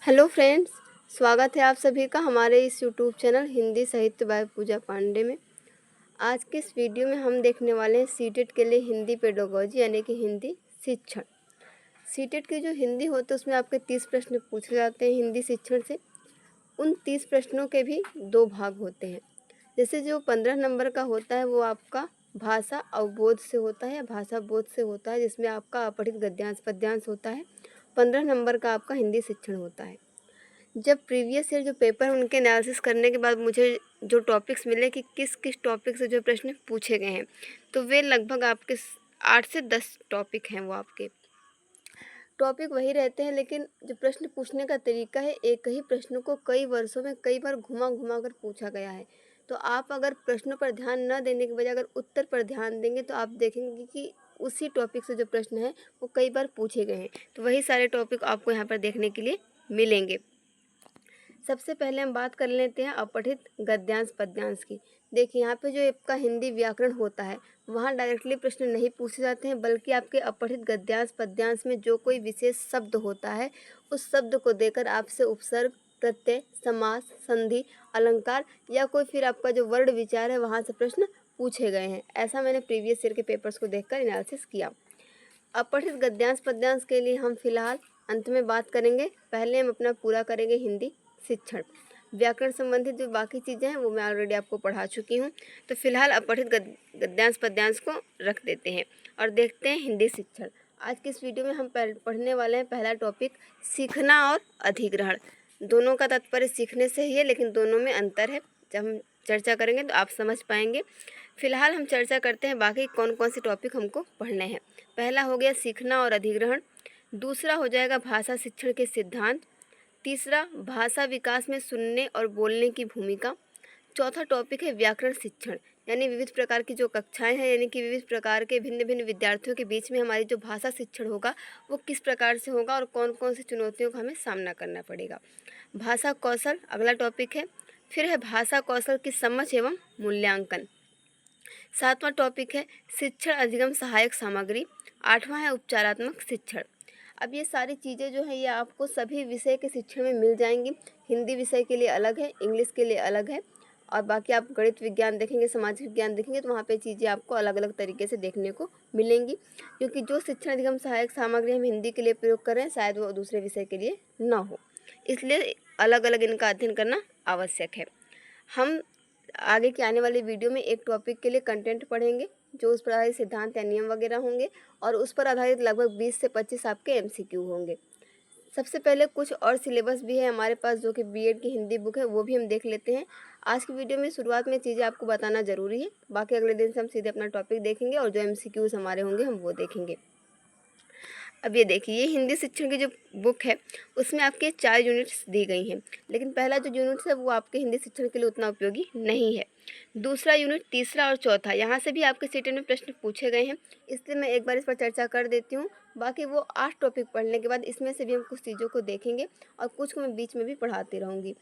Hello friends, स्वागत है आप सभी का हमारे इस यूट्यूब चैनल हिंदी साहित्य बाय पूजा पांडे में। आज के इस वीडियो में हम देखने वाले हैं सीटेट के लिए हिंदी पेडागोजी यानी कि हिंदी शिक्षण। सीटेट की जो हिंदी होती है उसमें आपके 30 प्रश्न पूछे जाते हैं हिंदी शिक्षण से। उन 30 प्रश्नों के भी 2 भाग होते हैं। जैसे जो 15 नंबर का होता है वो आपका भाषा अवबोध से होता है या भाषा बोध से होता है, जिसमें आपका अपठित गद्यांश पद्यांश होता है। 15 नंबर का आपका हिंदी शिक्षण होता है। जब प्रीवियस ईयर जो पेपर हैं उनके एनालिसिस करने के बाद मुझे जो टॉपिक्स मिले कि किस किस टॉपिक से जो प्रश्न पूछे गए हैं, तो वे लगभग आपके 8 से 10 टॉपिक हैं। वो आपके टॉपिक वही रहते हैं, लेकिन जो प्रश्न पूछने का तरीका है, एक ही प्रश्न को कई वर्षों में कई बार घुमा घुमा कर पूछा गया है। तो आप अगर प्रश्नों पर ध्यान न देने के बजाय अगर उत्तर पर ध्यान देंगे तो आप देखेंगे कि उसी टॉपिक से जो प्रश्न हैं वो कई बार पूछे गए हैं। तो वही सारे टॉपिक आपको यहाँ पर देखने के लिए मिलेंगे। सबसे पहले हम बात कर लेते हैं अपठित गद्यांश पद्यांश की। देखिए यहाँ पे जो आपका हिंदी व्याकरण होता है वहाँ डायरेक्टली प्रश्न नहीं पूछे जाते हैं, बल्कि आपके अपठित गद्यांश पद्यांश में जो कोई विशेष शब्द होता है उस शब्द को देकर आपसे उपसर्ग, प्रत्यय, समास, संधि, अलंकार या कोई फिर आपका जो वर्ण विचार है वहाँ से प्रश्न पूछे गए हैं। ऐसा मैंने प्रीवियस ईयर के पेपर्स को देखकर एनालिसिस किया। अपठित गद्यांश पद्यांश के लिए हम फिलहाल अंत में बात करेंगे। पहले हम अपना पूरा करेंगे हिंदी शिक्षण। व्याकरण संबंधित जो बाकी चीज़ें हैं वो मैं ऑलरेडी आपको पढ़ा चुकी हूँ। तो फिलहाल अपठित गद्यांश पद्यांश को रख देते हैं और देखते हैं हिंदी शिक्षण। आज की इस वीडियो में हम पढ़ने वाले हैं पहला टॉपिक सीखना और अधिग्रहण। दोनों का तात्पर्य सीखने से ही है, लेकिन दोनों में अंतर है। जब हम चर्चा करेंगे तो आप समझ पाएंगे। फिलहाल हम चर्चा करते हैं बाकी कौन कौन से टॉपिक हमको पढ़ने हैं। पहला हो गया सीखना और अधिग्रहण। दूसरा हो जाएगा भाषा शिक्षण के सिद्धांत। तीसरा भाषा विकास में सुनने और बोलने की भूमिका। चौथा टॉपिक है व्याकरण शिक्षण, यानी विविध प्रकार की जो कक्षाएं हैं, यानी कि विविध प्रकार के भिन्न भिन्न विद्यार्थियों के बीच में हमारी जो भाषा शिक्षण होगा वो किस प्रकार से होगा और कौन कौन सी चुनौतियों का हमें सामना करना पड़ेगा। भाषा कौशल अगला टॉपिक है। फिर है भाषा कौशल की समझ एवं मूल्यांकन। सातवां टॉपिक है शिक्षण अधिगम सहायक सामग्री। आठवां है उपचारात्मक शिक्षण। अब ये सारी चीज़ें जो है ये आपको सभी विषय के शिक्षण में मिल जाएंगी। हिंदी विषय के लिए अलग है, इंग्लिश के लिए अलग है, और बाकी आप गणित विज्ञान देखेंगे, सामाजिक विज्ञान देखेंगे तो वहाँ पे चीज़ें आपको अलग अलग तरीके से देखने को मिलेंगी। क्योंकि जो शिक्षण अधिगम सहायक सामग्री हम हिंदी के लिए प्रयोग कर रहे हैं शायद वो दूसरे विषय के लिए ना हो, इसलिए अलग अलग इनका अध्ययन करना आवश्यक है। हम आगे के आने वाले वीडियो में एक टॉपिक के लिए कंटेंट पढ़ेंगे जो उस पर आधारित सिद्धांत या नियम वगैरह होंगे, और उस पर आधारित लगभग 20 से 25 आपके एमसीक्यू होंगे। सबसे पहले कुछ और सिलेबस भी है हमारे पास जो कि बीएड की हिंदी बुक है, वो भी हम देख लेते हैं। आज की वीडियो में शुरुआत में चीज़ें आपको बताना ज़रूरी है, बाकी अगले दिन से हम सीधे अपना टॉपिक देखेंगे और जो एमसीक्यूज़ हमारे होंगे हम वो देखेंगे। अब ये देखिए, ये हिंदी शिक्षण की जो बुक है उसमें आपके 4 यूनिट्स दी गई हैं, लेकिन पहला जो यूनिट है वो आपके हिंदी शिक्षण के लिए उतना उपयोगी नहीं है। दूसरा यूनिट, तीसरा और चौथा, यहाँ से भी आपके सीटेट में प्रश्न पूछे गए हैं, इसलिए मैं एक बार इस पर चर्चा कर देती हूँ। बाकी वो 8 टॉपिक पढ़ने के बाद इसमें से भी हम कुछ चीज़ों को देखेंगे और कुछ को मैं बीच में भी पढ़ाती रहूँगी।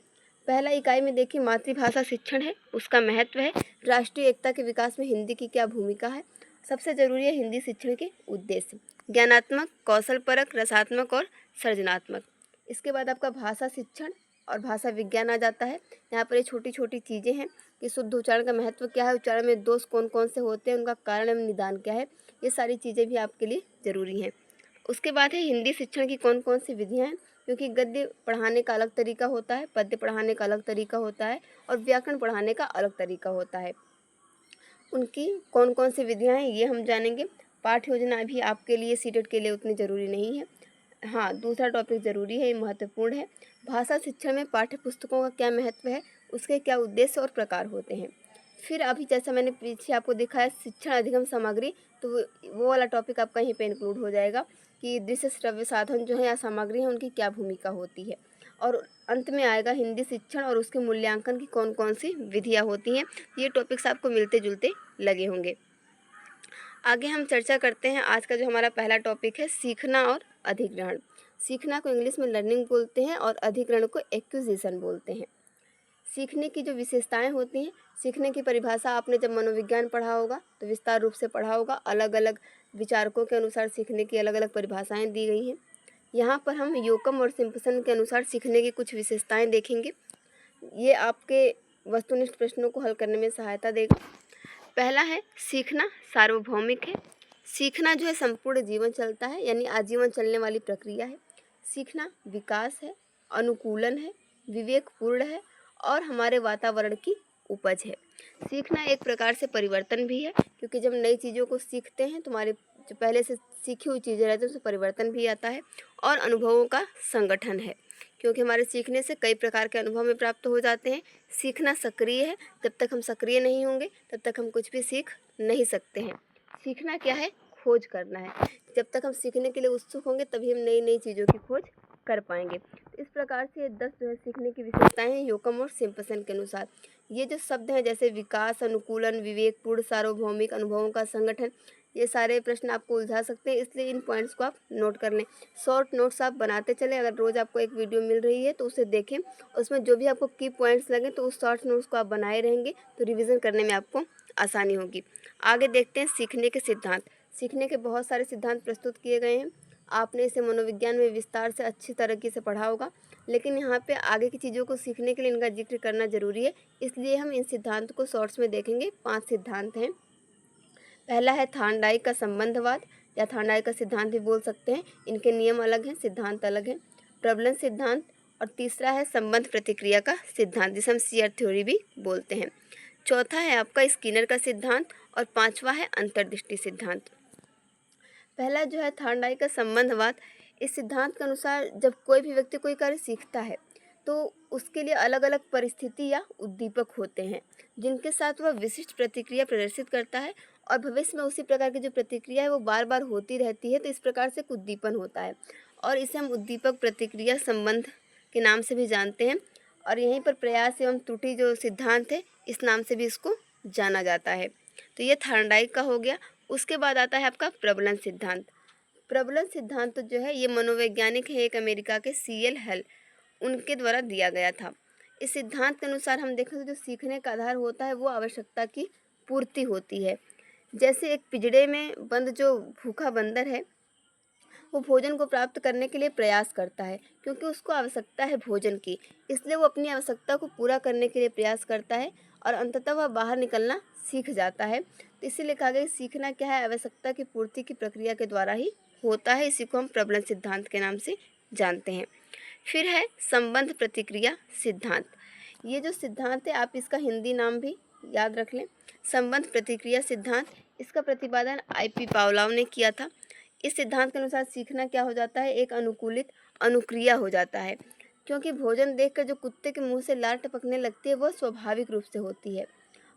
पहला इकाई में देखिए मातृभाषा शिक्षण है, उसका महत्व है, राष्ट्रीय एकता के विकास में हिंदी की क्या भूमिका है, सबसे जरूरी है हिंदी शिक्षण के उद्देश्य, ज्ञानात्मक, कौशल परक, रसात्मक और सृजनात्मक। इसके बाद आपका भाषा शिक्षण और भाषा विज्ञान आ जाता है। यहाँ पर ये छोटी छोटी चीज़ें हैं कि शुद्ध उच्चारण का महत्व क्या है, उच्चारण में दोष कौन कौन से होते हैं, उनका कारण एवं निदान क्या है, ये सारी चीज़ें भी आपके लिए ज़रूरी हैं। उसके बाद है हिंदी शिक्षण की कौन कौन सी विधियाँ हैं, क्योंकि गद्य पढ़ाने का अलग तरीका होता है, पद्य पढ़ाने का अलग तरीका होता है और व्याकरण पढ़ाने का अलग तरीका होता है। उनकी कौन कौन सी विधियाँ हैं ये हम जानेंगे। पाठ योजना भी आपके लिए सीटेट के लिए उतनी ज़रूरी नहीं है। हाँ, दूसरा टॉपिक ज़रूरी है, ये महत्वपूर्ण है। भाषा शिक्षण में पाठ्य पुस्तकों का क्या महत्व है, उसके क्या उद्देश्य और प्रकार होते हैं। फिर अभी जैसा मैंने पीछे आपको दिखाया शिक्षण अधिगम सामग्री, तो वो वाला टॉपिक आपका यहीं पे इंक्लूड हो जाएगा कि दृश्य श्रव्य साधन जो है या सामग्री है उनकी क्या भूमिका होती है। और अंत में आएगा हिंदी शिक्षण और उसके मूल्यांकन की कौन कौन सी विधियाँ होती हैं। ये टॉपिक्स आपको मिलते जुलते लगे होंगे। आगे हम चर्चा करते हैं आज का जो हमारा पहला टॉपिक है सीखना और अधिग्रहण। सीखना को इंग्लिश में लर्निंग बोलते हैं और अधिग्रहण को एक्विजिशन बोलते हैं। सीखने की जो विशेषताएं होती हैं, सीखने की परिभाषा आपने जब मनोविज्ञान पढ़ा होगा तो विस्तार रूप से पढ़ा होगा। अलग अलग विचारकों के अनुसार सीखने की अलग अलग परिभाषाएं दी गई हैं। यहाँ पर हम योकम और सिम्पसन के अनुसार सीखने की कुछ विशेषताएं देखेंगे। ये आपके वस्तुनिष्ठ प्रश्नों को हल करने में सहायता देगा। पहला है सीखना सार्वभौमिक है। सीखना जो है संपूर्ण जीवन चलता है, यानी आजीवन चलने वाली प्रक्रिया है। सीखना विकास है, अनुकूलन है, विवेकपूर्ण है और हमारे वातावरण की उपज है। सीखना एक प्रकार से परिवर्तन भी है, क्योंकि जब नई चीज़ों को सीखते हैं तो हमारे जो पहले से सीखी हुई चीज़ें रहती हैं उसमें परिवर्तन भी आता है। और अनुभवों का संगठन है, क्योंकि हमारे सीखने से कई प्रकार के अनुभव में प्राप्त हो जाते हैं। सीखना सक्रिय है, जब तक हम सक्रिय नहीं होंगे तब तक हम कुछ भी सीख नहीं सकते हैं। सीखना क्या है? खोज करना है। जब तक हम सीखने के लिए उत्सुक होंगे तभी हम नई नई चीज़ों की खोज कर पाएंगे। तो इस प्रकार से ये 10 जो है सीखने की विशेषताएं हैं योकम और सिम्पसन के अनुसार। ये जो शब्द हैं जैसे विकास, अनुकूलन, विवेकपूर्ण, सार्वभौमिक, अनुभवों का संगठन, ये सारे प्रश्न आपको उलझा सकते हैं, इसलिए इन पॉइंट्स को आप नोट कर लें। शॉर्ट नोट्स आप बनाते चलें। अगर रोज़ आपको एक वीडियो मिल रही है तो उसे देखें, उसमें जो भी आपको की पॉइंट्स लगें तो उस शॉर्ट नोट्स को आप बनाए रहेंगे तो रिवीजन करने में आपको आसानी होगी। आगे देखते हैं सीखने के सिद्धांत। सीखने के बहुत सारे सिद्धांत प्रस्तुत किए गए हैं। आपने इसे मनोविज्ञान में विस्तार से अच्छी तरीके से पढ़ा होगा, लेकिन यहाँ पे आगे की चीज़ों को सीखने के लिए इनका जिक्र करना ज़रूरी है, इसलिए हम इन सिद्धांत को शॉर्ट्स में देखेंगे। 5 सिद्धांत हैं। पहला है थार्नडाइक का संबंधवाद, या थार्नडाइक का सिद्धांत भी बोल सकते हैं। इनके नियम अलग हैं, सिद्धांत अलग हैं। प्रबलन सिद्धांत। और तीसरा है संबंध प्रतिक्रिया का सिद्धांत, जिसे हम शेयर थ्योरी भी बोलते हैं। चौथा है आपका स्किनर का सिद्धांत और पांचवा है अंतर्दृष्टि सिद्धांत। पहला जो है थार्नडाइक का संबंधवाद। इस सिद्धांत के अनुसार जब कोई भी व्यक्ति कोई कार्य सीखता है तो उसके लिए अलग अलग परिस्थिति या उद्दीपक होते हैं, जिनके साथ वह विशिष्ट प्रतिक्रिया प्रदर्शित करता है और भविष्य में उसी प्रकार की जो प्रतिक्रिया है वो बार बार होती रहती है। तो इस प्रकार से एक उद्दीपन होता है और इसे हम उद्दीपक प्रतिक्रिया संबंध के नाम से भी जानते हैं। और यहीं पर प्रयास एवं त्रुटि जो सिद्धांत है इस नाम से भी इसको जाना जाता है। तो ये थार्नडाइक का हो गया। उसके बाद आता है आपका प्रबलन सिद्धांत। प्रबलन सिद्धांत जो है ये मनोवैज्ञानिक है, एक अमेरिका के CL हल उनके द्वारा दिया गया था। इस सिद्धांत के अनुसार हम देखें तो जो सीखने का आधार होता है वो आवश्यकता की पूर्ति होती है। जैसे एक पिंजड़े में बंद जो भूखा बंदर है वो भोजन को प्राप्त करने के लिए प्रयास करता है, क्योंकि उसको आवश्यकता है भोजन की, इसलिए वो अपनी आवश्यकता को पूरा करने के लिए प्रयास करता है और अंततः वह बाहर निकलना सीख जाता है। तो इसीलिए कहा गया सीखना क्या है? आवश्यकता की पूर्ति की प्रक्रिया के द्वारा ही होता है। इसी को हम प्रबलन सिद्धांत के नाम से जानते हैं। फिर है संबंध प्रतिक्रिया सिद्धांत। ये जो सिद्धांत है आप इसका हिंदी नाम भी याद रख लें, संबंध प्रतिक्रिया सिद्धांत। इसका प्रतिपादन IP पावलोव ने किया था। इस सिद्धांत के अनुसार सीखना क्या हो जाता है? एक अनुकूलित अनुक्रिया हो जाता है, क्योंकि भोजन देखकर जो कुत्ते के मुंह से लार टपकने लगती है वह स्वाभाविक रूप से होती है,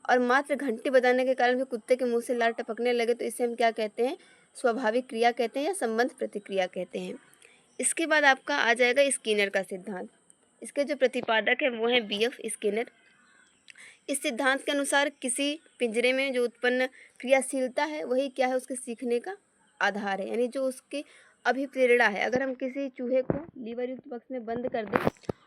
और मात्र घंटी बजाने के कारण भी कुत्ते के मुंह से लार टपकने लगे तो इसे हम क्या कहते हैं? स्वाभाविक क्रिया कहते हैं या संबंध प्रतिक्रिया कहते हैं। इसके बाद आपका आ जाएगा स्किनर का सिद्धांत। इसके जो प्रतिपादक हैं वो हैं BF स्किनर। इस सिद्धांत के अनुसार किसी पिंजरे में जो उत्पन्न क्रियाशीलता है वही क्या है? उसके सीखने का आधार है, यानी जो उसकी अभिप्रेरणा है। अगर हम किसी चूहे को लीवर युक्त बक्स में बंद कर दें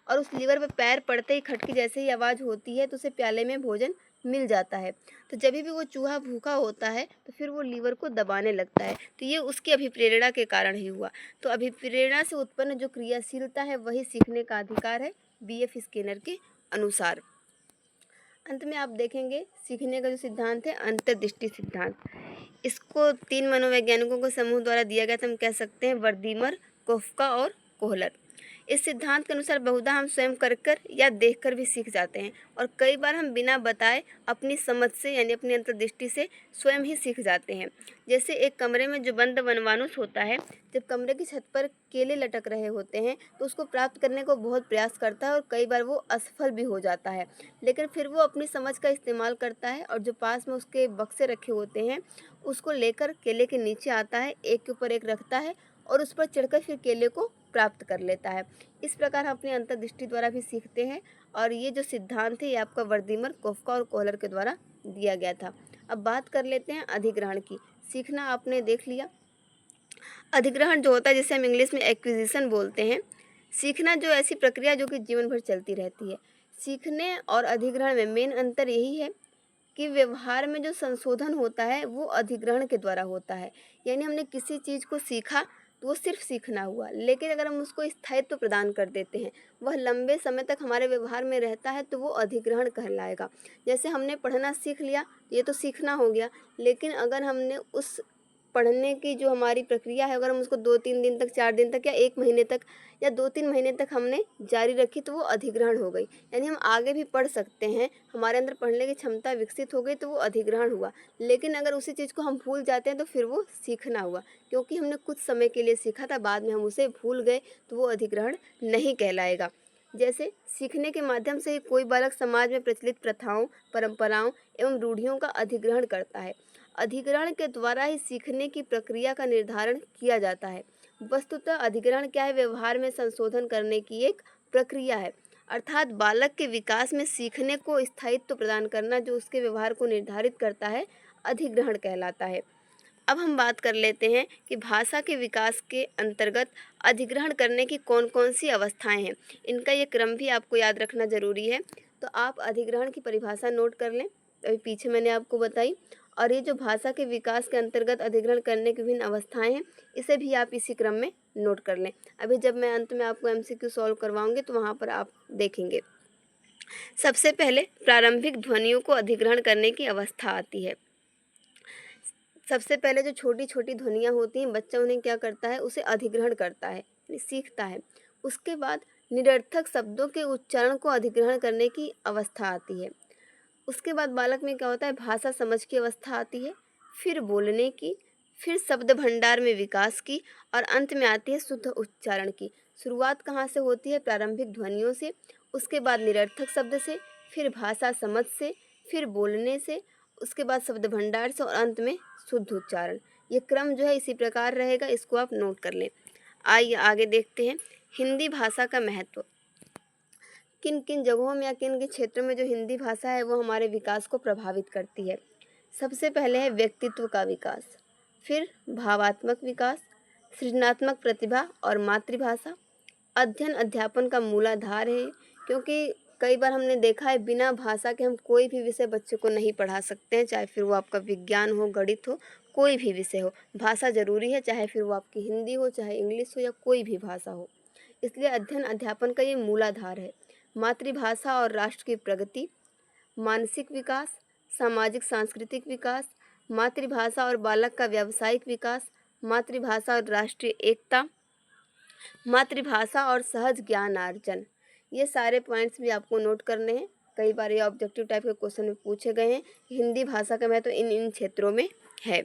और उस लीवर पर पैर पड़ते ही खटकी जैसे ही आवाज़ होती है तो उसे प्याले में भोजन मिल जाता है। तो जब भी वो चूहा भूखा होता है तो फिर वो लीवर को दबाने लगता है, तो ये उसकी अभिप्रेरणा के कारण ही हुआ। तो अभिप्रेरणा से उत्पन्न जो क्रियाशीलता है वही सीखने का अधिकार है BF स्किनर के अनुसार। अंत में आप देखेंगे सीखने का जो सिद्धांत है अंतर्दृष्टि सिद्धांत। इसको 3 मनोवैज्ञानिकों के समूह द्वारा दिया गया था। हम कह सकते हैं वर्दीमर, कोफ्का और कोहलर। इस सिद्धांत के अनुसार बहुधा हम स्वयं कर या देखकर भी सीख जाते हैं, और कई बार हम बिना बताए अपनी समझ से यानी अपनी अंतर्दृष्टि से स्वयं ही सीख जाते हैं। जैसे एक कमरे में जो बंद वनमानुष होता है, जब कमरे की छत पर केले लटक रहे होते हैं तो उसको प्राप्त करने को बहुत प्रयास करता है और कई बार वो असफल भी हो जाता है, लेकिन फिर वो अपनी समझ का इस्तेमाल करता है और जो पास में उसके बक्से रखे होते हैं उसको लेकर केले के नीचे आता है, एक के ऊपर एक रखता है और उस पर चढ़कर फिर केले को प्राप्त कर लेता है। इस प्रकार हम अपनी अंतर्दृष्टि द्वारा भी सीखते हैं, और ये जो सिद्धांत है ये आपका वर्दीमर, कोफ्का और कोहलर के द्वारा दिया गया था। अब बात कर लेते हैं अधिग्रहण की। सीखना आपने देख लिया। अधिग्रहण जो होता है जिसे हम इंग्लिश में एक्विजिशन बोलते हैं। सीखना जो ऐसी प्रक्रिया जो कि जीवन भर चलती रहती है। सीखने और अधिग्रहण में मेन अंतर यही है कि व्यवहार में जो संशोधन होता है वो अधिग्रहण के द्वारा होता है, यानी हमने किसी चीज़ को सीखा तो वो सिर्फ सीखना हुआ। लेकिन अगर हम उसको स्थायित्व प्रदान कर देते हैं, वह लंबे समय तक हमारे व्यवहार में रहता है, तो वो अधिग्रहण कहलाएगा। जैसे हमने पढ़ना सीख लिया, ये तो सीखना हो गया, लेकिन अगर हमने उस पढ़ने की जो हमारी प्रक्रिया है, अगर हम उसको 2-3 दिन तक, 4 दिन तक या 1 महीने तक या 2-3 महीने तक हमने जारी रखी, तो वो अधिग्रहण हो गई। यानी हम आगे भी पढ़ सकते हैं, हमारे अंदर पढ़ने की क्षमता विकसित हो गई, तो वो अधिग्रहण हुआ। लेकिन अगर उसी चीज़ को हम भूल जाते हैं, तो फिर वो सीखना हुआ, क्योंकि हमने कुछ समय के लिए सीखा था, बाद में हम उसे भूल गए, तो वो अधिग्रहण नहीं कहलाएगा। जैसे सीखने के माध्यम से ही कोई बालक समाज में प्रचलित प्रथाओं, परंपराओं एवं रूढ़ियों का अधिग्रहण करता है। अधिग्रहण के द्वारा ही सीखने की प्रक्रिया का निर्धारण किया जाता है। वस्तुतः अधिग्रहण क्या है? व्यवहार में संशोधन करने की एक प्रक्रिया है। अर्थात बालक के विकास में सीखने को स्थायित्व प्रदान करना, जो उसके व्यवहार को निर्धारित करता है, अधिग्रहण कहलाता है। अब हम बात कर लेते हैं कि भाषा के विकास के अंतर्गत अधिग्रहण करने की कौन कौन सी अवस्थाएं हैं। इनका ये क्रम भी आपको याद रखना जरूरी है। तो आप अधिग्रहण की परिभाषा नोट कर लें, अभी पीछे मैंने आपको बताई। और ये जो भाषा के विकास के अंतर्गत अधिग्रहण करने की विभिन्न अवस्थाएं हैं, इसे भी आप इसी क्रम में नोट कर लें। अभी जब मैं अंत में आपको MCQ सॉल्व करवाऊंगी, तो वहाँ पर आप देखेंगे। सबसे पहले प्रारंभिक ध्वनियों को अधिग्रहण करने की अवस्था आती है। सबसे पहले जो छोटी छोटी ध्वनियाँ होती हैं, बच्चा उन्हें क्या करता है? उसे अधिग्रहण करता है, सीखता है। उसके बाद निरर्थक शब्दों के उच्चारण को अधिग्रहण करने की अवस्था आती है। उसके बाद बालक में क्या होता है? भाषा समझ की अवस्था आती है, फिर बोलने की, फिर शब्द भंडार में विकास की, और अंत में आती है शुद्ध उच्चारण की। शुरुआत कहाँ से होती है? प्रारंभिक ध्वनियों से, उसके बाद निरर्थक शब्द से, फिर भाषा समझ से, फिर बोलने से, उसके बाद शब्द भंडार से, और अंत में शुद्ध उच्चारण। ये क्रम जो है इसी प्रकार रहेगा, इसको आप नोट कर लें। आइए आगे देखते हैं हिंदी भाषा का महत्व। किन किन जगहों में या किन किन क्षेत्रों में जो हिंदी भाषा है वो हमारे विकास को प्रभावित करती है। सबसे पहले है व्यक्तित्व का विकास, फिर भावात्मक विकास, सृजनात्मक प्रतिभा और मातृभाषा। अध्ययन अध्यापन का मूलाधार है, क्योंकि कई बार हमने देखा है बिना भाषा के हम कोई भी विषय बच्चे को नहीं पढ़ा सकते हैं, चाहे फिर वो आपका विज्ञान हो, गणित हो, कोई भी विषय हो, भाषा ज़रूरी है, चाहे फिर वो आपकी हिंदी हो, चाहे इंग्लिश हो, या कोई भी भाषा हो। इसलिए अध्ययन अध्यापन का ये मूलाधार है। मातृभाषा और राष्ट्र की प्रगति, मानसिक विकास, सामाजिक सांस्कृतिक विकास, मातृभाषा और बालक का व्यावसायिक विकास, मातृभाषा और राष्ट्रीय एकता, मातृभाषा और सहज ज्ञानार्जन। ये सारे पॉइंट्स भी आपको नोट करने हैं। कई बार ये ऑब्जेक्टिव टाइप के क्वेश्चन में पूछे गए हैं कि हिंदी भाषा का महत्व इन इन क्षेत्रों में है।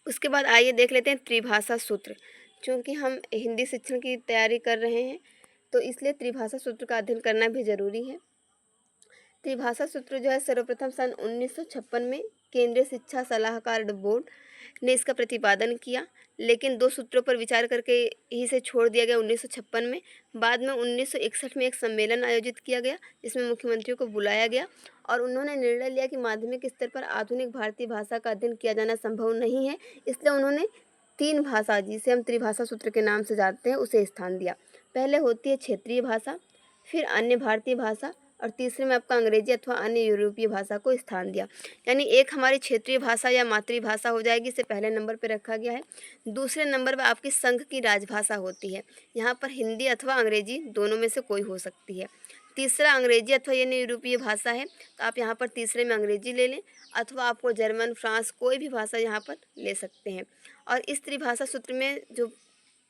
उसके बाद आइए देख लेते हैं त्रिभाषा सूत्र। चूँकि हम हिंदी शिक्षण की तैयारी कर रहे हैं, तो इसलिए त्रिभाषा सूत्र का अध्ययन करना भी जरूरी है। त्रिभाषा सूत्र जो है सर्वप्रथम सन 1956 में केंद्रीय शिक्षा सलाहकार बोर्ड ने इसका प्रतिपादन किया, लेकिन 2 सूत्रों पर विचार करके ही इसे छोड़ दिया गया 1956 में। बाद में 1961 में एक सम्मेलन आयोजित किया गया, जिसमें मुख्यमंत्रियों को बुलाया गया, और उन्होंने निर्णय लिया कि माध्यमिक स्तर पर आधुनिक भारतीय भाषा का अध्ययन किया जाना संभव नहीं है, इसलिए उन्होंने 3 भाषा, जिसे हम त्रिभाषा सूत्र के नाम से जानते हैं, उसे स्थान दिया। पहले होती है क्षेत्रीय भाषा, फिर अन्य भारतीय भाषा, और तीसरे में आपका अंग्रेजी अथवा अन्य यूरोपीय भाषा को स्थान दिया। यानी एक हमारी क्षेत्रीय भाषा या मातृभाषा हो जाएगी, इसे पहले नंबर पर रखा गया है। दूसरे नंबर पर आपकी संघ की राजभाषा होती है, यहाँ पर हिंदी अथवा अंग्रेजी दोनों में से कोई हो सकती है। तीसरा अंग्रेजी अथवा अन्य यूरोपीय भाषा है, तो आप यहाँ पर तीसरे में अंग्रेजी ले लें, अथवा आपको जर्मन, फ्रांस, कोई भी भाषा यहाँ पर ले सकते हैं। और इस त्रिभाषा सूत्र में जो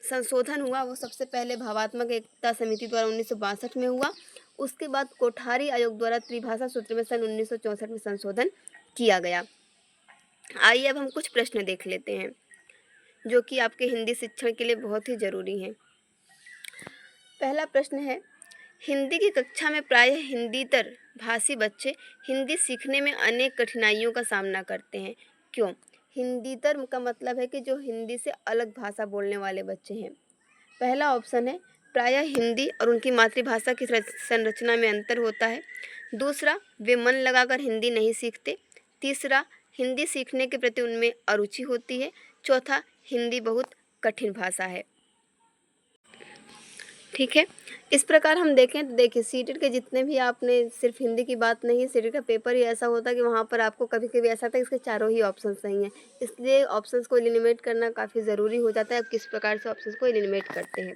संशोधन हुआ वो सबसे पहले भावात्मक एकता समिति द्वारा 1962 में हुआ। उसके बाद कोठारी आयोग द्वारा त्रिभाषा सूत्र में सन 1964 में संशोधन किया गया। आइए अब हम कुछ प्रश्न देख लेते हैं, जो कि आपके हिंदी शिक्षण के लिए बहुत ही ज़रूरी हैं। पहला प्रश्न है, हिंदी की कक्षा में प्रायः हिंदीतर भाषी बच्चे हिंदी सीखने में अनेक कठिनाइयों का सामना करते हैं, क्यों? हिंदीतर का मतलब है कि जो हिंदी से अलग भाषा बोलने वाले बच्चे हैं। पहला ऑप्शन है प्रायः हिंदी और उनकी मातृभाषा की संरचना में अंतर होता है। दूसरा, वे मन लगाकर हिंदी नहीं सीखते। तीसरा, हिंदी सीखने के प्रति उनमें अरुचि होती है। चौथा, हिंदी बहुत कठिन भाषा है। ठीक है। इस प्रकार हम देखें तो देखिए सीटेट के जितने भी आपने सिर्फ हिंदी की बात नहीं है, सीटेट का पेपर ही ऐसा होता है कि वहाँ पर आपको कभी-कभी ऐसा होता है कि इसके चारों ही ऑप्शंस सही हैं। इसलिए ऑप्शंस को एलिमिनेट करना काफ़ी ज़रूरी हो जाता है। अब किस प्रकार से ऑप्शंस को एलिमिनेट करते हैं।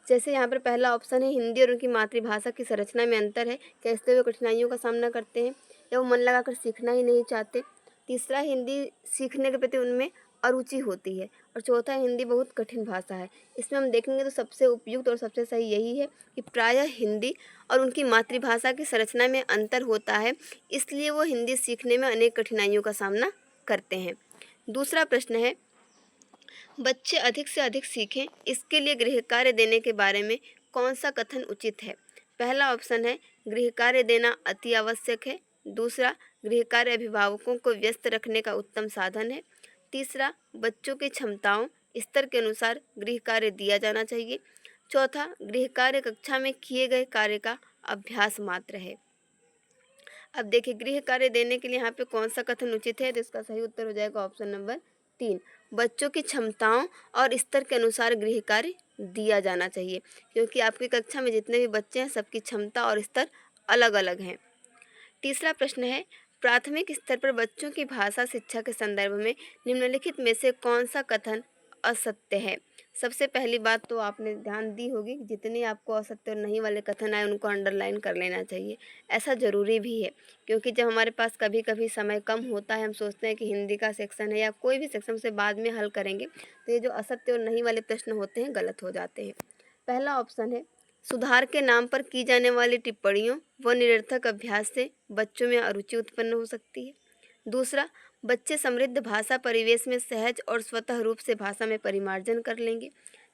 जैसे यहाँ पर पहला ऑप्शन है हिंदी और उनकी मातृभाषा की संरचना में अंतर है, क्या इससे वे कठिनाइयों का सामना करते हैं या वो मन लगाकर सीखना ही नहीं चाहते। तीसरा, हिंदी सीखने के प्रति उनमें अरुचि होती है। और चौथा, हिंदी बहुत कठिन भाषा है। इसमें हम देखेंगे तो सबसे उपयुक्त और सबसे सही यही है कि प्रायः हिंदी और उनकी मातृभाषा की संरचना में अंतर होता है, इसलिए वो हिंदी सीखने में अनेक कठिनाइयों का सामना करते हैं। दूसरा प्रश्न है, बच्चे अधिक से अधिक सीखें इसके लिए गृह कार्य देने के बारे में कौन सा कथन उचित है। पहला ऑप्शन है गृह कार्य देना अति आवश्यक है। दूसरा, गृह कार्य अभिभावकों को व्यस्त रखने का उत्तम साधन है। तीसरा, बच्चों की क्षमताओं स्तर के अनुसार गृह कार्य दिया जाना चाहिए। चौथा, गृह कार्य कक्षा में किए गए कार्य का अभ्यास मात्र है। अब देखिए गृह कार्य देने के लिए यहाँ पे कौन सा कथन उचित है, तो इसका सही उत्तर हो जाएगा ऑप्शन नंबर 3, बच्चों की क्षमताओं और स्तर के अनुसार गृह कार्य दिया जाना चाहिए, क्योंकि आपकी कक्षा में जितने भी बच्चे हैं सबकी क्षमता और स्तर अलग अलग हैं। तीसरा प्रश्न है, प्राथमिक स्तर पर बच्चों की भाषा शिक्षा के संदर्भ में निम्नलिखित में से कौन सा कथन असत्य है। सबसे पहली बात तो आपने ध्यान दी होगी कि जितने आपको असत्य और नहीं वाले कथन आए उनको अंडरलाइन कर लेना चाहिए। ऐसा ज़रूरी भी है, क्योंकि जब हमारे पास कभी कभी समय कम होता है, हम सोचते हैं कि हिंदी का सेक्शन है या कोई भी सेक्शन से बाद में हल करेंगे, तो ये जो असत्य और नहीं वाले प्रश्न होते हैं गलत हो जाते हैं। पहला ऑप्शन है, सुधार के नाम पर की जाने वाली टिप्पणियों व निरर्थक अभ्यास से बच्चों में अरुचि उत्पन्न हो सकती है। दूसरा, बच्चे समृद्ध भाषा परिवेश में सहज और स्वतः रूप से भाषा में परिमार्जन कर लेंगे।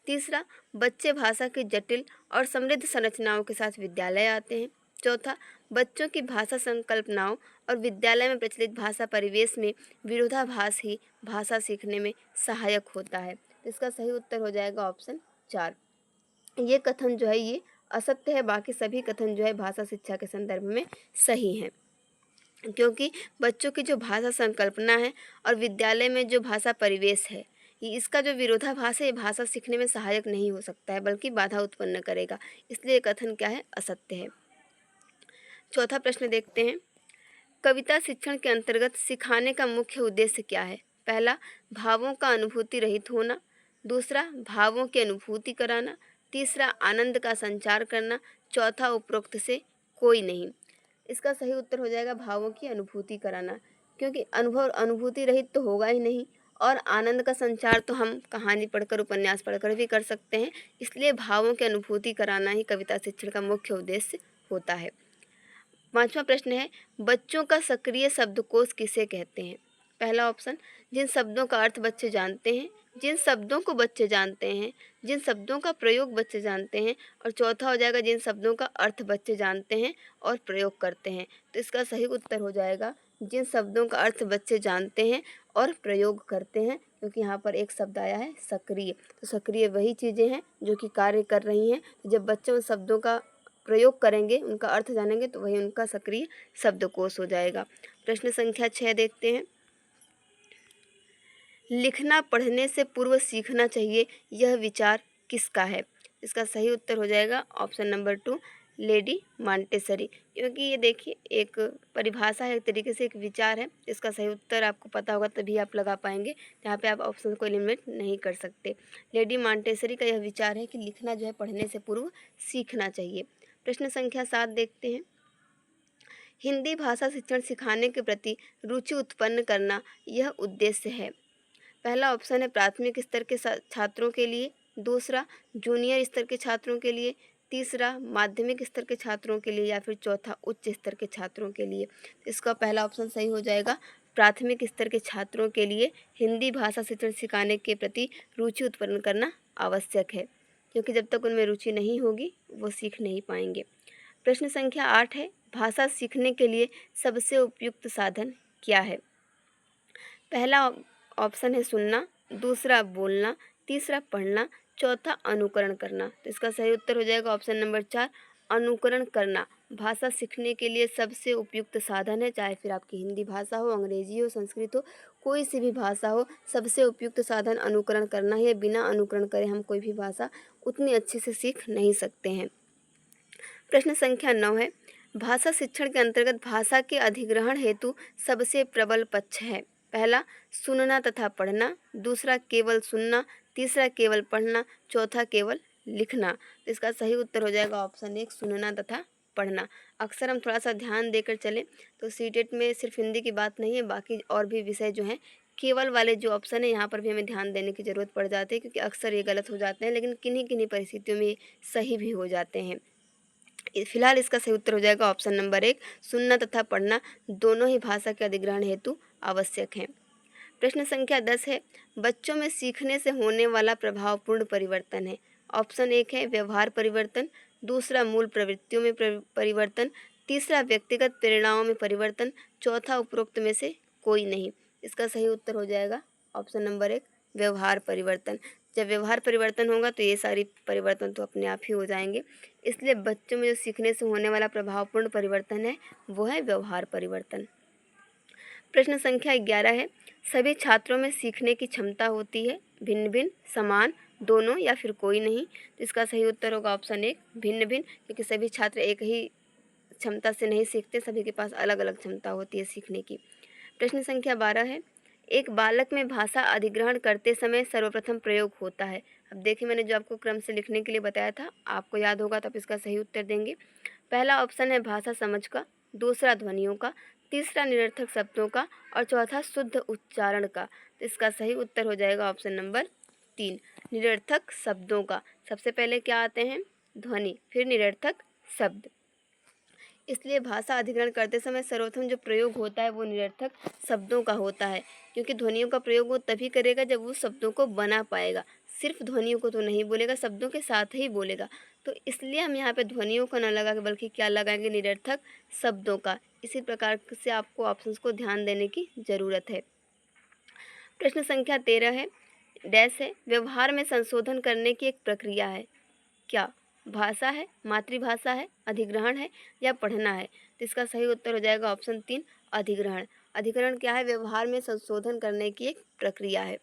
तीसरा, बच्चे भाषा की जटिल और समृद्ध संरचनाओं के साथ विद्यालय आते हैं। चौथा, बच्चों की भाषा संकल्पनाओं और विद्यालय में प्रचलित भाषा परिवेश में विरोधाभास ही भाषा सीखने में सहायक होता है। इसका सही उत्तर हो जाएगा ऑप्शन 4। ये कथन जो है ये असत्य है, बाकी सभी कथन जो है भाषा शिक्षा के संदर्भ में सही हैं, क्योंकि बच्चों की जो भाषा संकल्पना है और विद्यालय में जो भाषा परिवेश है, ये इसका जो विरोधाभास है ये भाषा सीखने में सहायक नहीं हो सकता है बल्कि बाधा उत्पन्न करेगा, इसलिए कथन क्या है, असत्य है। चौथा प्रश्न देखते हैं, कविता शिक्षण के अंतर्गत सिखाने का मुख्य उद्देश्य क्या है। पहला, भावों का अनुभूति रहित होना। दूसरा, भावों की अनुभूति कराना। तीसरा, आनंद का संचार करना। चौथा, उपरोक्त से कोई नहीं। इसका सही उत्तर हो जाएगा भावों की अनुभूति कराना, क्योंकि अनुभूति रहित तो होगा ही नहीं, और आनंद का संचार तो हम कहानी पढ़कर उपन्यास पढ़कर भी कर सकते हैं, इसलिए भावों की अनुभूति कराना ही कविता शिक्षण का मुख्य उद्देश्य होता है। पांचवा प्रश्न है, बच्चों का सक्रिय शब्दकोश किसे कहते हैं। पहला ऑप्शन, जिन शब्दों का अर्थ बच्चे जानते हैं, जिन शब्दों को बच्चे जानते हैं, जिन शब्दों का प्रयोग बच्चे जानते हैं, और चौथा हो जाएगा जिन शब्दों का अर्थ बच्चे जानते हैं और प्रयोग करते हैं। तो इसका सही उत्तर हो जाएगा जिन शब्दों का अर्थ बच्चे जानते हैं और प्रयोग करते हैं, क्योंकि यहाँ पर एक शब्द आया है सक्रिय, तो सक्रिय वही चीज़ें हैं जो कि कार्य कर रही हैं। जब बच्चे उन शब्दों का प्रयोग करेंगे, उनका अर्थ जानेंगे, तो वही उनका सक्रिय शब्दकोश हो जाएगा। प्रश्न संख्या 6 देखते हैं, लिखना पढ़ने से पूर्व सीखना चाहिए, यह विचार किसका है। इसका सही उत्तर हो जाएगा ऑप्शन नंबर 2, लेडी मॉन्टेसरी, क्योंकि ये देखिए एक परिभाषा है, एक तरीके से एक विचार है। इसका सही उत्तर आपको पता होगा तभी आप लगा पाएंगे, जहाँ पे आप ऑप्शन को एलिमिनेट नहीं कर सकते। लेडी मॉन्टेसरी का यह विचार है कि लिखना जो है पढ़ने से पूर्व सीखना चाहिए। प्रश्न संख्या 7 देखते हैं, हिंदी भाषा शिक्षण सिखाने के प्रति रुचि उत्पन्न करना यह उद्देश्य है। पहला ऑप्शन है प्राथमिक स्तर के छात्रों के लिए। दूसरा, जूनियर स्तर के छात्रों के लिए। तीसरा, माध्यमिक स्तर के छात्रों के लिए, या फिर चौथा, उच्च स्तर के छात्रों के लिए। इसका पहला ऑप्शन सही हो जाएगा, प्राथमिक स्तर के छात्रों के लिए हिंदी भाषा शिक्षण सिखाने के प्रति रुचि उत्पन्न करना आवश्यक है, क्योंकि जब तक उनमें रुचि नहीं होगी वो सीख नहीं पाएंगे। प्रश्न संख्या 8 है, भाषा सीखने के लिए सबसे उपयुक्त साधन क्या है। पहला ऑप्शन है सुनना, दूसरा बोलना, तीसरा पढ़ना, चौथा अनुकरण करना। तो इसका सही उत्तर हो जाएगा ऑप्शन नंबर 4, अनुकरण करना। भाषा सीखने के लिए सबसे उपयुक्त साधन है, चाहे फिर आपकी हिंदी भाषा हो, अंग्रेजी हो, संस्कृत हो, कोई सी भी भाषा हो, सबसे उपयुक्त साधन अनुकरण करना ही है। बिना अनुकरण करे हम कोई भी भाषा उतनी अच्छे से सीख नहीं सकते हैं। प्रश्न संख्या 9 है, भाषा शिक्षण के अंतर्गत भाषा के अधिग्रहण हेतु सबसे प्रबल पक्ष है। पहला, सुनना तथा पढ़ना, दूसरा केवल सुनना, तीसरा केवल पढ़ना, चौथा केवल लिखना। तो इसका सही उत्तर हो जाएगा ऑप्शन 1, सुनना तथा पढ़ना। अक्सर हम थोड़ा सा ध्यान देकर चलें तो सीटेट में सिर्फ हिंदी की बात नहीं है, बाकी और भी विषय जो हैं केवल वाले जो ऑप्शन है यहाँ पर भी हमें ध्यान देने की ज़रूरत पड़ जाती है, क्योंकि अक्सर ये गलत हो जाते हैं, लेकिन किन्हीं किन्हीं परिस्थितियों में सही भी हो जाते हैं। फिलहाल इसका सही उत्तर हो जाएगा ऑप्शन नंबर 1, सुनना तथा पढ़ना दोनों ही भाषा के अधिग्रहण हेतु आवश्यक हैं। प्रश्न संख्या 10 है, बच्चों में सीखने से होने वाला प्रभावपूर्ण परिवर्तन है। ऑप्शन 1 है व्यवहार परिवर्तन, दूसरा मूल प्रवृत्तियों में परिवर्तन, तीसरा व्यक्तिगत प्रेरणाओं में परिवर्तन, चौथा उपरोक्त में से कोई नहीं। इसका सही उत्तर हो जाएगा ऑप्शन नंबर 1, व्यवहार परिवर्तन। जब व्यवहार परिवर्तन होगा तो ये सारी परिवर्तन तो अपने आप ही हो जाएंगे। इसलिए बच्चों में जो सीखने से होने वाला प्रभावपूर्ण परिवर्तन है वो है व्यवहार परिवर्तन। प्रश्न संख्या 11 है, सभी छात्रों में सीखने की क्षमता होती है, भिन्न भिन्न, समान, दोनों या फिर कोई नहीं। तो इसका सही उत्तर होगा ऑप्शन 1, भिन्न भिन्न, क्योंकि सभी छात्र एक ही क्षमता से नहीं सीखते, सभी के पास अलग अलग क्षमता होती है सीखने की। प्रश्न संख्या 12 है, एक बालक में भाषा अधिग्रहण करते समय सर्वप्रथम प्रयोग होता है। अब देखिए, मैंने जो आपको क्रम से लिखने के लिए बताया था, आपको याद होगा तो आप इसका सही उत्तर देंगे। पहला ऑप्शन है भाषा समझ का, दूसरा ध्वनियों का, तीसरा निरर्थक शब्दों का और चौथा शुद्ध उच्चारण का। तो इसका सही उत्तर हो जाएगा ऑप्शन नंबर 3, निरर्थक शब्दों का। सबसे पहले क्या आते हैं, ध्वनि, फिर निरर्थक शब्द। इसलिए भाषा अधिग्रहण करते समय सर्वप्रथम जो प्रयोग होता है वो निरर्थक शब्दों का होता है, क्योंकि ध्वनियों का प्रयोग वो तभी करेगा जब वो शब्दों को बना पाएगा। सिर्फ ध्वनियों को तो नहीं बोलेगा, शब्दों के साथ ही बोलेगा। तो इसलिए हम यहाँ पे ध्वनियों को न लगा के बल्कि क्या लगाएंगे, निरर्थक शब्दों का। इसी प्रकार से आपको ऑप्शंस को ध्यान देने की ज़रूरत है। प्रश्न संख्या 13 है, डैश है, व्यवहार में संशोधन करने की एक प्रक्रिया है। क्या भाषा है, मातृभाषा है, अधिग्रहण है या पढ़ना है। तो इसका सही उत्तर हो जाएगा ऑप्शन 3, अधिग्रहण। अधिग्रहण क्या है, व्यवहार में संशोधन करने की एक प्रक्रिया है।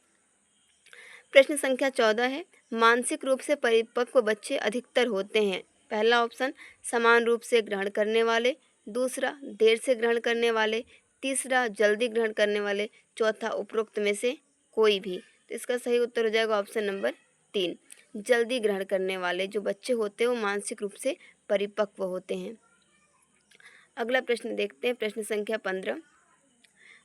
प्रश्न संख्या 14 है, मानसिक रूप से परिपक्व बच्चे अधिकतर होते हैं। पहला ऑप्शन समान रूप से ग्रहण करने वाले, दूसरा देर से ग्रहण करने वाले, तीसरा जल्दी ग्रहण करने वाले, चौथा उपरोक्त में से कोई भी। तो इसका सही उत्तर हो जाएगा ऑप्शन नंबर 3, जल्दी ग्रहण करने वाले जो बच्चे होते हैं वो मानसिक रूप से परिपक्व होते हैं। अगला प्रश्न देखते हैं, प्रश्न संख्या 15,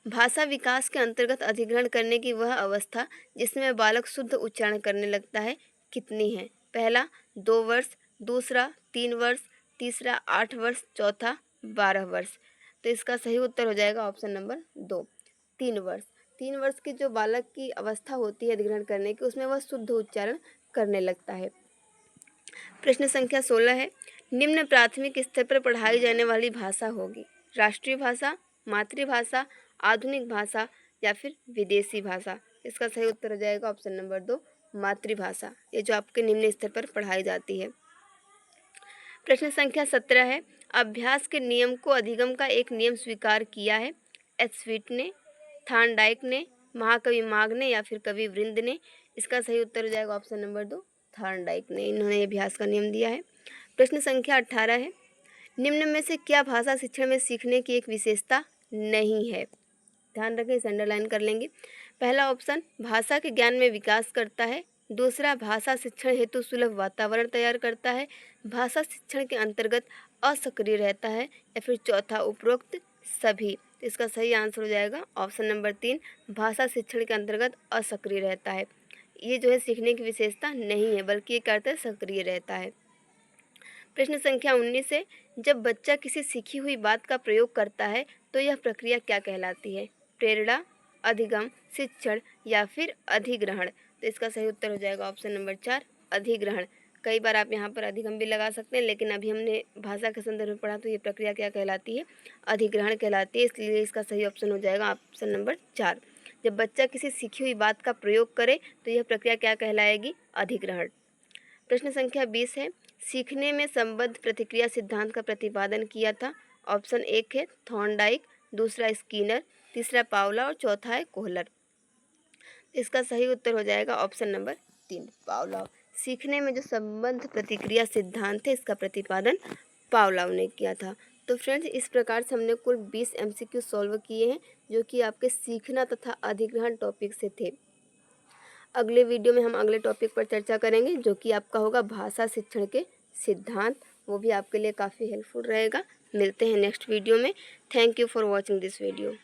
भाषा विकास के अंतर्गत अधिग्रहण करने की वह अवस्था जिसमें बालक शुद्ध उच्चारण करने लगता है कितनी है। पहला 2 वर्ष, दूसरा 3 वर्ष, तीसरा 8 वर्ष, चौथा 12 वर्ष। तो इसका सही उत्तर हो जाएगा ऑप्शन नंबर 2, 3 वर्ष। 3 वर्ष की जो बालक की अवस्था होती है अधिग्रहण करने की, उसमें वह शुद्ध उच्चारण करने लगता है। प्रश्न संख्या 16 है, निम्न प्राथमिक स्तर पर पढ़ाई जाने वाली भाषा होगी राष्ट्रीय भाषा, मातृभाषा, आधुनिक भाषा या फिर विदेशी भाषा। इसका सही उत्तर हो जाएगा ऑप्शन नंबर 2, मातृभाषा। ये जो आपके निम्न स्तर पर पढ़ाई जाती है। प्रश्न संख्या 17 है, अभ्यास के नियम को अधिगम का एक नियम स्वीकार किया है। एच स्वीट ने, थार्नडाइक ने, महाकवि माघ ने या फिर कवि वृंद ने। इसका सही उत्तर हो जाएगा ऑप्शन नंबर 2, थार्नडाइक ने, इन्होंने अभ्यास का नियम दिया है। प्रश्न संख्या 18 है, निम्न में से क्या भाषा शिक्षण में सीखने की एक विशेषता नहीं है। ध्यान रखें, इसे अंडरलाइन कर लेंगे। पहला ऑप्शन भाषा के ज्ञान में विकास करता है, दूसरा भाषा शिक्षण हेतु सुलभ वातावरण तैयार करता है, भाषा शिक्षण के अंतर्गत असक्रिय रहता है या फिर चौथा उपरोक्त सभी। तो इसका सही आंसर हो जाएगा ऑप्शन नंबर 3, भाषा शिक्षण के अंतर्गत असक्रिय रहता है। ये जो है सीखने की विशेषता नहीं है, बल्कि ये करता है सक्रिय रहता है। प्रश्न संख्या 19 है, जब बच्चा किसी सीखी हुई बात का प्रयोग करता है तो यह प्रक्रिया क्या कहलाती है। प्रेरणा, अधिगम, शिक्षण या फिर अधिग्रहण। तो इसका सही उत्तर हो जाएगा ऑप्शन नंबर 4, अधिग्रहण। कई बार आप यहाँ पर अधिगम भी लगा सकते हैं, लेकिन अभी हमने भाषा के संदर्भ में पढ़ा तो ये प्रक्रिया क्या कहलाती है, अधिग्रहण कहलाती है। इसलिए इसका सही ऑप्शन हो जाएगा ऑप्शन नंबर 4। जब बच्चा किसी सीखी हुई बात का प्रयोग करे तो यह प्रक्रिया क्या कहलाएगी, अधिग्रहण। प्रश्न संख्या 20 है, सीखने में संबद्ध प्रतिक्रिया सिद्धांत का प्रतिपादन किया था। ऑप्शन 1 है थॉर्नडाइक, दूसरा स्कीनर, तीसरा पावला और चौथा है कोहलर। इसका सही उत्तर हो जाएगा ऑप्शन नंबर 3 पावला। सीखने में जो संबद्ध प्रतिक्रिया सिद्धांत है इसका प्रतिपादन पावलोव ने किया था। तो फ्रेंड्स, इस प्रकार से हमने कुल 20 MCQ सॉल्व किए हैं जो कि आपके सीखना तथा अधिग्रहण टॉपिक से थे। अगले वीडियो में हम अगले टॉपिक पर चर्चा करेंगे जो कि आपका होगा भाषा शिक्षण के सिद्धांत। वो भी आपके लिए काफ़ी हेल्पफुल रहेगा। मिलते हैं नेक्स्ट वीडियो में। Thank you for watching this video.